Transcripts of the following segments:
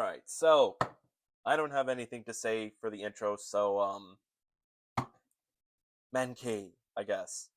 Alright, so I don't have anything to say for the intro, so MONKE, I guess.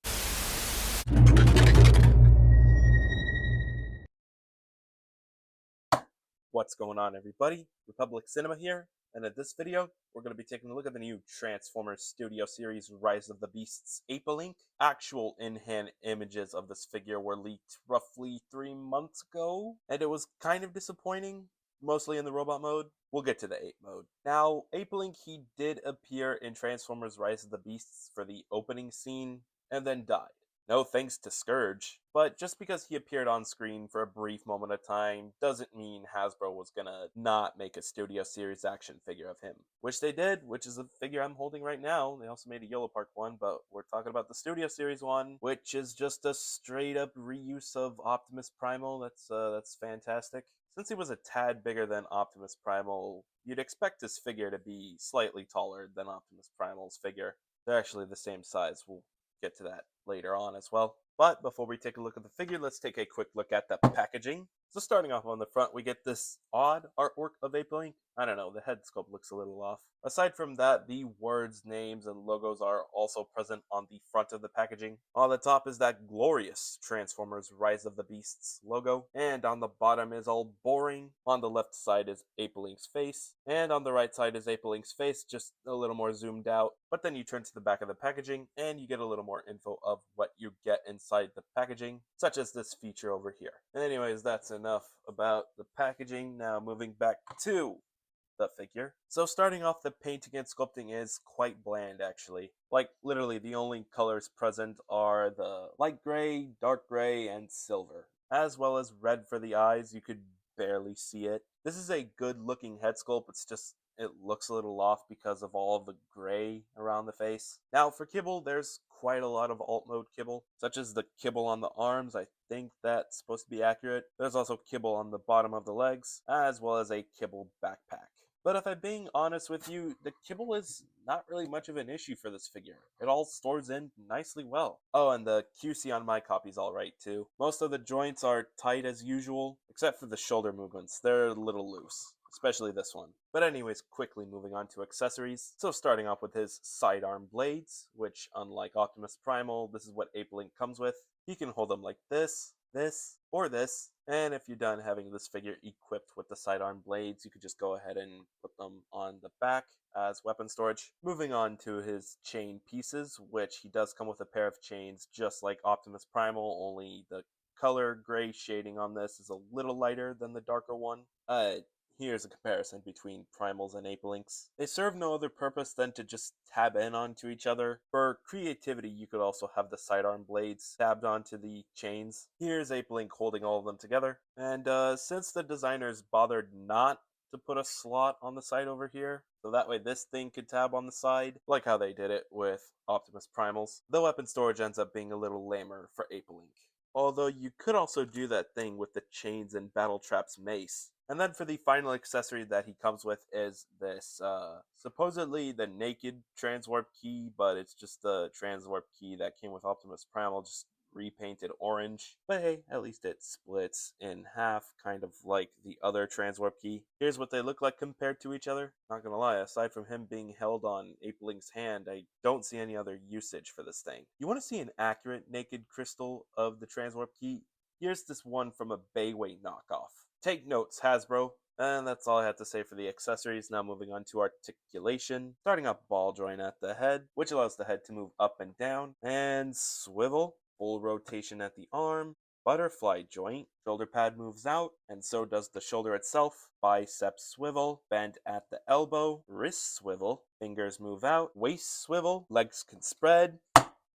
What's going on, everybody? Republic Cinema here, and in this video, we're going to be taking a look at the new Transformers Studio Series Rise of the Beasts Apelinq. Actual in-hand images of this figure were leaked roughly 3 months ago, and it was kind of disappointing, mostly in the robot mode. We'll get to the ape mode. Now, Apelinq, he did appear in Transformers Rise of the Beasts for the opening scene, and then died. No thanks to Scourge, but just because he appeared on screen for a brief moment of time doesn't mean Hasbro was gonna not make a Studio Series action figure of him. Which they did, which is a figure I'm holding right now. They also made a Yellow Park one, but we're talking about the Studio Series one, which is just a straight up reuse of Optimus Primal. That's fantastic. Since he was a tad bigger than Optimus Primal, you'd expect this figure to be slightly taller than Optimus Primal's figure. They're actually the same size. We'll get to that later on as well. But before we take a look at the figure, let's take a quick look at the packaging. So starting off on the front, we get this odd artwork of Apelinq. I don't know, the head sculpt looks a little off. Aside from that, the words, names, and logos are also present on the front of the packaging. On the top is that glorious Transformers Rise of the Beasts logo, and on the bottom is all boring. On the left side is Apelinq's face, and on the right side is Apelinq's face, just a little more zoomed out. But then you turn to the back of the packaging, and you get a little more info of what you get inside the packaging, such as this feature over here. Anyways, that's enough about the packaging. Now moving back to the figure. So starting off, the painting and sculpting is quite bland actually. Like literally the only colors present are the light gray, dark gray, and silver. As well as red for the eyes, you could barely see it. This is a good looking head sculpt, it's just it looks a little off because of all of the gray around the face. Now for kibble, there's quite a lot of alt mode kibble, such as the kibble on the arms. I think that's supposed to be accurate. There's also kibble on the bottom of the legs, as well as a kibble backpack. But if I'm being honest with you, the kibble is not really much of an issue for this figure. It all stores in nicely well. Oh, and the QC on my copy's alright too. Most of the joints are tight as usual, except for the shoulder movements. They're a little loose, especially this one. But anyways, quickly moving on to accessories. So starting off with his sidearm blades, which unlike Optimus Primal, this is what Apelinq comes with. He can hold them like this, or this, and if you're done having this figure equipped with the sidearm blades, you could just go ahead and put them on the back as weapon storage. Moving on to his chain pieces, which he does come with a pair of chains just like Optimus Primal, only the color gray shading on this is a little lighter than the darker one. Here's a comparison between Primals and Apelinqs. They serve no other purpose than to just tab in onto each other. For creativity, you could also have the sidearm blades tabbed onto the chains. Here's Apelinq holding all of them together. And since the designers bothered not to put a slot on the side over here, so that way this thing could tab on the side, like how they did it with Optimus Primals, the weapon storage ends up being a little lamer for Apelinq. Although you could also do that thing with the chains and Battle Trap's mace. And then for the final accessory that he comes with is this, supposedly the naked transwarp key, but it's just the transwarp key that came with Optimus Primal, just repainted orange. But hey, at least it splits in half, kind of like the other transwarp key. Here's what they look like compared to each other. Not gonna lie, aside from him being held on Apelinq's hand, I don't see any other usage for this thing. You want to see an accurate naked crystal of the transwarp key? Here's this one from a Bayway knockoff. Take notes, Hasbro. And that's all I have to say for the accessories. Now moving on to articulation. Starting up ball joint at the head, which allows the head to move up and down. And swivel. Full rotation at the arm. Butterfly joint. Shoulder pad moves out, and so does the shoulder itself. Bicep swivel. Bend at the elbow. Wrist swivel. Fingers move out. Waist swivel. Legs can spread.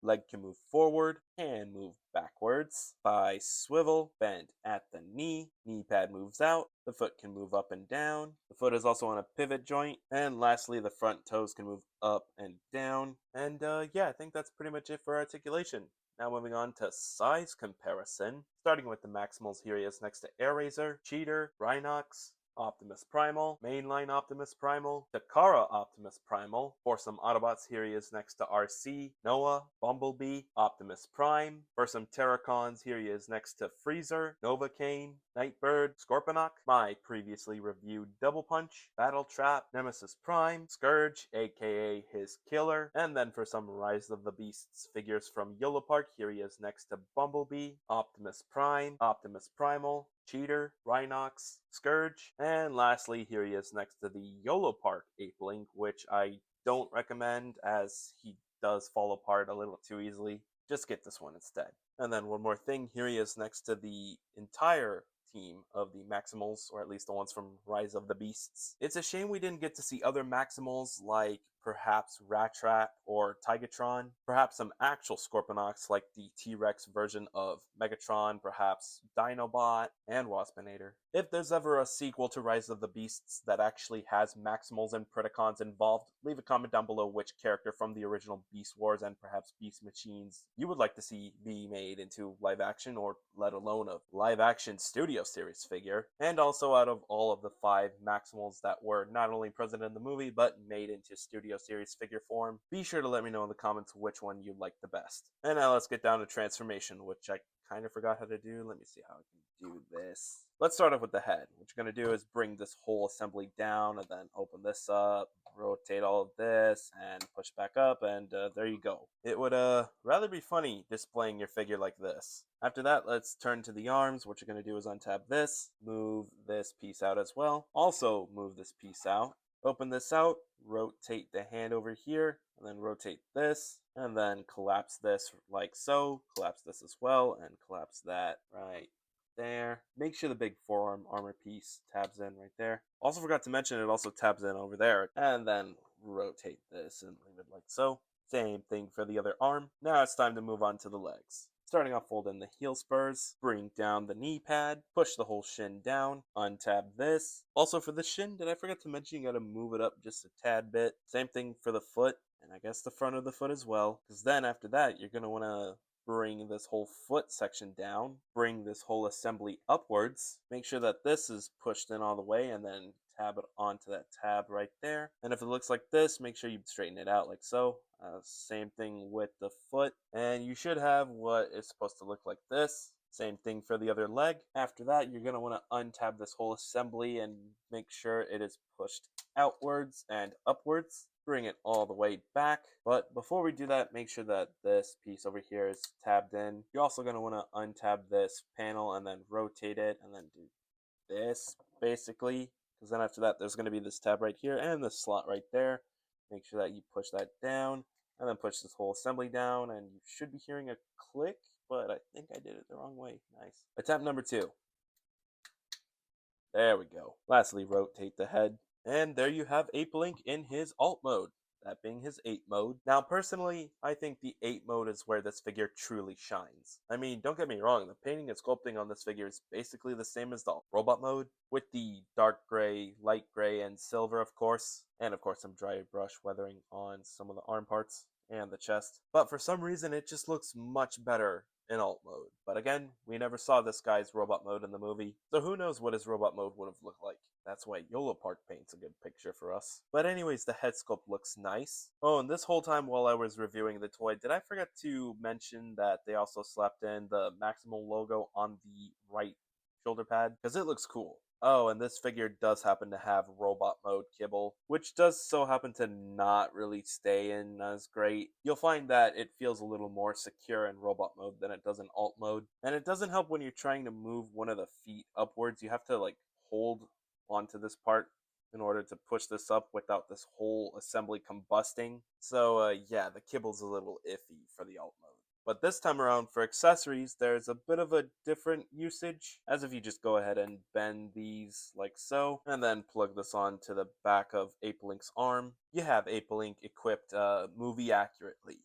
Leg can move forward, hand move backwards, thigh swivel, bend at the knee pad moves out, the foot can move up and down, the foot is also on a pivot joint, and lastly the front toes can move up and down. And yeah, I think that's pretty much it for articulation. Now moving on to size comparison, starting with the Maximals, here he is next to Airazor, Cheater, Rhinox, Optimus Primal, Mainline Optimus Primal, Takara Optimus Primal. For some Autobots, here he is next to RC, Noah, Bumblebee, Optimus Prime. For some Terracons, here he is next to Freezer, Novocaine, Nightbird, Scorponok, my previously reviewed Double Punch, Battle Trap, Nemesis Prime, Scourge, aka his killer, and then for some Rise of the Beasts figures from YOLO Park, here he is next to Bumblebee, Optimus Prime, Optimus Primal, Cheater, Rhinox, Scourge, and lastly here he is next to the YOLO Park Apelinq, which I don't recommend as he does fall apart a little too easily. Just get this one instead. And then one more thing, here he is next to the entire team of the Maximals, or at least the ones from Rise of the Beasts. It's a shame we didn't get to see other Maximals like perhaps Rattrap or Tigatron, perhaps some actual Scorponok like the T-Rex version of Megatron, perhaps Dinobot, and Waspinator. If there's ever a sequel to Rise of the Beasts that actually has Maximals and Predacons involved, leave a comment down below which character from the original Beast Wars and perhaps Beast Machines you would like to see be made into live action, or let alone a live action studio series figure, and also out of all of the 5 Maximals that were not only present in the movie but made into studio series figure form, be sure to let me know in the comments which one you like the best. And now let's get down to transformation, which I kind of forgot how to do. Let me see how I can do this. Let's start off with the head. What you're going to do is bring this whole assembly down and then open this up, rotate all of this, and push back up, and there you go. It would rather be funny displaying your figure like this. After that, let's turn to the arms. What you're going to do is untab this, move this piece out as well. Also move this piece out. Open this out, rotate the hand over here, and then rotate this, and then collapse this like so, collapse this as well, and collapse that right there. Make sure the big forearm armor piece tabs in right there. Also forgot to mention it also tabs in over there, and then rotate this and leave it like so. Same thing for the other arm. Now it's time to move on to the legs. Starting off, fold in the heel spurs, bring down the knee pad, push the whole shin down, untab this. Also for the shin, did I forget to mention you gotta move it up just a tad bit. Same thing for the foot, and I guess the front of the foot as well, because then after that you're gonna wanna bring this whole foot section down, bring this whole assembly upwards, make sure that this is pushed in all the way, and then tab it onto that tab right there. And if it looks like this, make sure you straighten it out like so. Same thing with the foot, and you should have what is supposed to look like this. Same thing for the other leg. After that, you're going to want to untab this whole assembly and make sure it is pushed outwards and upwards. Bring it all the way back. But before we do that, make sure that this piece over here is tabbed in. You're also going to want to untab this panel and then rotate it and then do this basically. Because then after that, there's going to be this tab right here and this slot right there. Make sure that you push that down and then push this whole assembly down, and you should be hearing a click, but I think I did it the wrong way. Nice. Attempt number 2. There we go. Lastly, rotate the head, and there you have Apelinq in his alt mode, that being his 8 mode. Now personally, I think the 8 mode is where this figure truly shines. I mean, don't get me wrong, the painting and sculpting on this figure is basically the same as the robot mode, with the dark gray, light gray, and silver of course, and of course some dry brush weathering on some of the arm parts and the chest. But for some reason it just looks much better in alt mode. But again, we never saw this guy's robot mode in the movie, so who knows what his robot mode would have looked like. That's why YOLO Park paints a good picture for us. But anyways, the head sculpt looks nice. Oh, and this whole time while I was reviewing the toy, did I forget to mention that they also slapped in the Maximal logo on the right shoulder pad? Because it looks cool. Oh, and this figure does happen to have robot mode kibble, which does so happen to not really stay in as great. You'll find that it feels a little more secure in robot mode than it does in alt mode. And it doesn't help when you're trying to move one of the feet upwards. You have to like hold onto this part in order to push this up without this whole assembly combusting. So yeah, the kibble's a little iffy for the alt mode. But this time around for accessories, there's a bit of a different usage, as if you just go ahead and bend these like so, and then plug this onto the back of Apelinq's arm. You have Apelinq equipped movie accurately.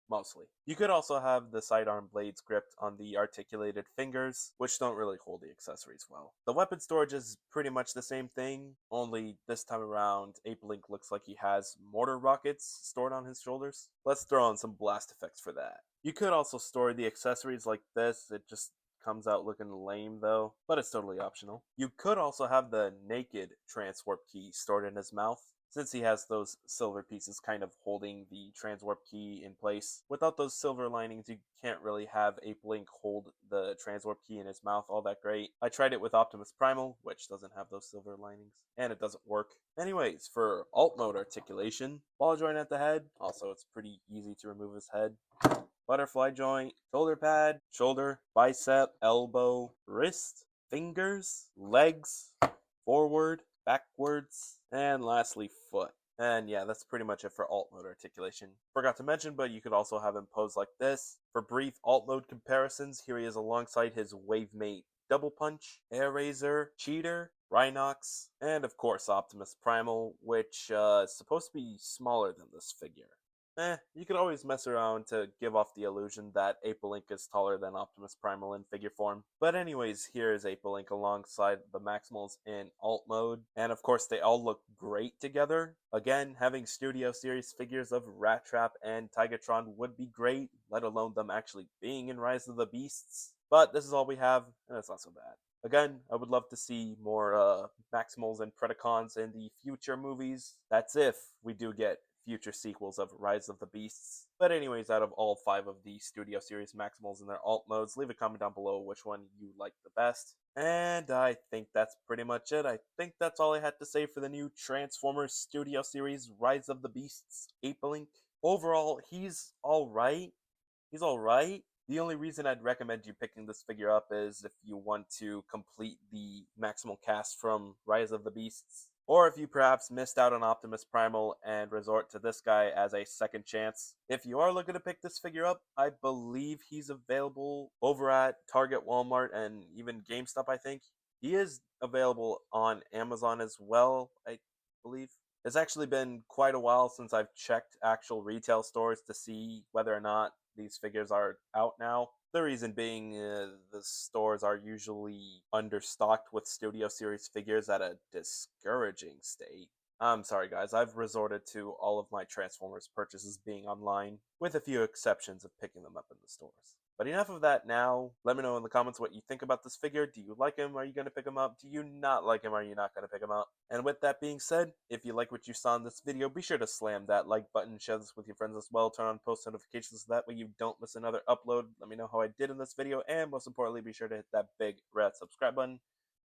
Mostly. You could also have the sidearm blades gripped on the articulated fingers, which don't really hold the accessories well. The weapon storage is pretty much the same thing, only this time around Apelinq looks like he has mortar rockets stored on his shoulders. Let's throw on some blast effects for that. You could also store the accessories like this, it just comes out looking lame though, but it's totally optional. You could also have the naked transwarp key stored in his mouth. since he has those silver pieces kind of holding the transwarp key in place. Without those silver linings, you can't really have Apelinq hold the transwarp key in his mouth all that great. I tried it with Optimus Primal, which doesn't have those silver linings, and it doesn't work. Anyways, for alt mode articulation, ball joint at the head, also it's pretty easy to remove his head. Butterfly joint, shoulder pad, shoulder, bicep, elbow, wrist, fingers, legs, forward, backwards, and lastly foot. And yeah, that's pretty much it for alt mode articulation. Forgot to mention, but you could also have him pose like this. For brief alt mode comparisons, here he is alongside his wavemate Double Punch, Air Razor, Cheater, Rhinox, and of course Optimus Primal, which is supposed to be smaller than this figure. You could always mess around to give off the illusion that Apelinq is taller than Optimus Primal in figure form. But anyways, here is Apelinq alongside the Maximals in alt mode, and of course they all look great together. Again, having Studio Series figures of Rat Trap and Tigatron would be great, let alone them actually being in Rise of the Beasts. But this is all we have, and it's not so bad. Again, I would love to see more Maximals and Predacons in the future movies. That's if we do get future sequels of Rise of the Beasts. But anyways, out of all 5 of the Studio Series Maximals in their alt modes, leave a comment down below which one you like the best. And I think that's pretty much it. I think that's all I had to say for the new Transformers Studio Series Rise of the Beasts Apelinq. Overall, he's alright. He's alright. The only reason I'd recommend you picking this figure up is if you want to complete the Maximal cast from Rise of the Beasts, or if you perhaps missed out on Optimus Primal and resort to this guy as a second chance. If you are looking to pick this figure up, I believe he's available over at Target, Walmart, and even GameStop, I think. He is available on Amazon as well, I believe. It's actually been quite a while since I've checked actual retail stores to see whether or not these figures are out now. The reason being, the stores are usually understocked with Studio Series figures at a discouraging state. I'm sorry guys, I've resorted to all of my Transformers purchases being online, with a few exceptions of picking them up in the stores. But enough of that now. Let me know in the comments what you think about this figure. Do you like him? Are you going to pick him up? Do you not like him? Are you not going to pick him up? And with that being said, if you like what you saw in this video, be sure to slam that like button, share this with your friends as well, turn on post notifications so that way you don't miss another upload. Let me know how I did in this video, and most importantly, be sure to hit that big red subscribe button.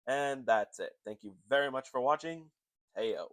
And that's it. Thank you very much for watching. Heyo.